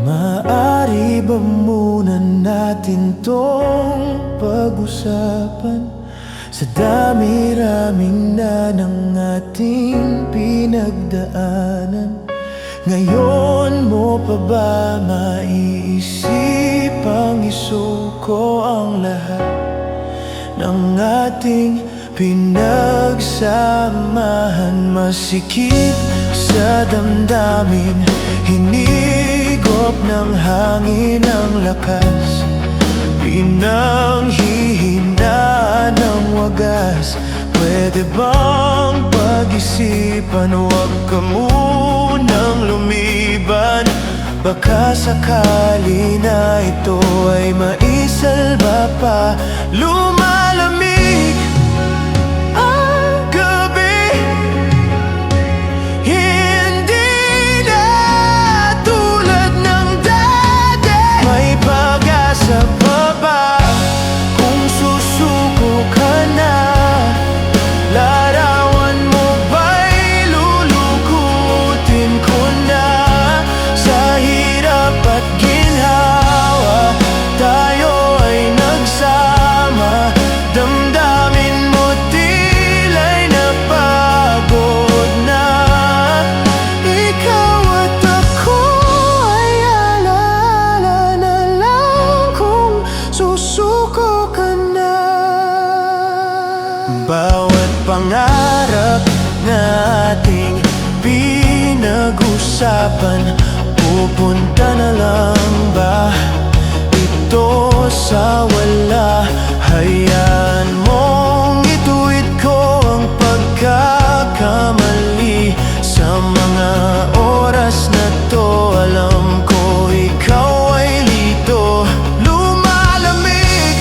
Maaari ba muna natin tong pag-usapan? Sa dami-raming na ng ating pinagdaanan, ngayon mo pa ba maiisipang isuko ang lahat ng ating pinagsamahan? Masikip sa damdamin, hinigop ng hangin ang lakas, pinanghihina ng wagas. Pwede bang pag-isipan, huwag ka munang lumiban? Baka sakali na ito ay maisalba pa. Lumalamig ang gabi, hindi na tulad ng dati. May pag-asa pa ba kung susuko ka na? Larawan mo ba'y lulukutin ko na? Sa hirap at ginhawa, tayo ay nagsama. Damdamin mo tila'y napagod na. Ikaw at ako ay alaala na lang kung susuko ka na. Bawat pangarap na ating pinag-usapan, pupunta na lang ba ito sa wala? Hayaan mong ituwid ko ang pagkakamali. Sa mga oras na to, alam ko ikaw ay lito. Lumalamig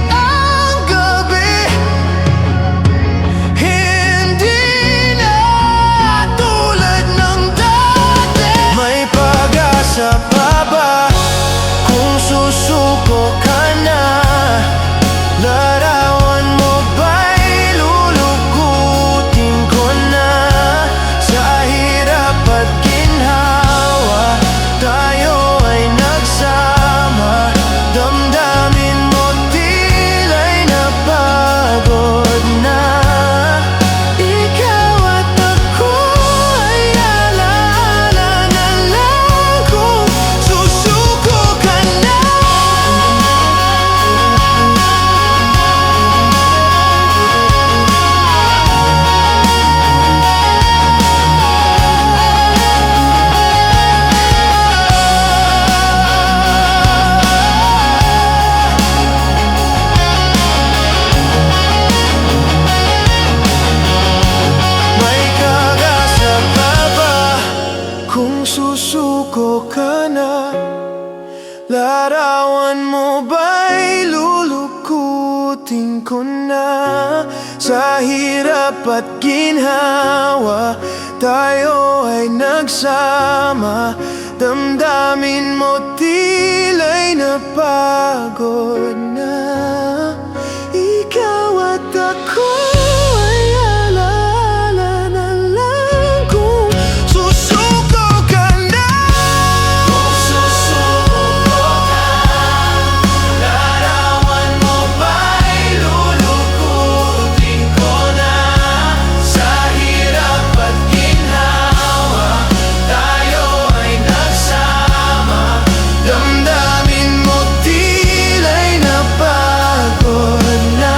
ang gabi, hindi na tulad ng dati. May pag-asa pa ba kung susuko ka na? Larawan mo ba'y lulukutin ko na? Sa hirap at ginhawa, tayo ay nagsama. Damdamin mo tila'y napagod na. Ikaw at ako ay alaala na lang kung susuko ka na. May pag-asa pa ba kung susuko ka na? Larawan mo ba'y lulukutin ko na? Sa hirap at ginhawa, tayo ay nagsama. Damdamin mo tila'y napagod na. Ikaw at ako ay alaala na lang kung susuko ka na. Kung susuko ka, larawan mo ba'y lulukutin ko na? Sa hirap at ginhawa, tayo ay nagsama. Damdamin mo tila'y napagod na.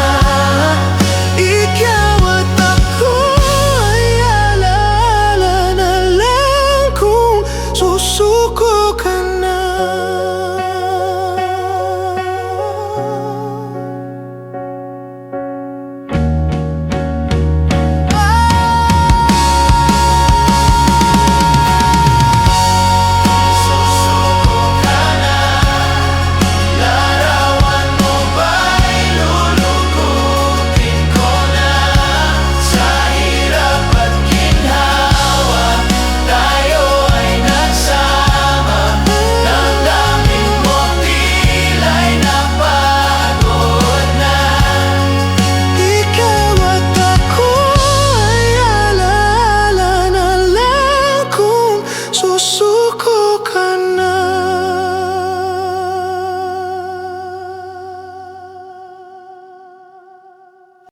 Ikaw at ako ay alaala na lang kung susuko ka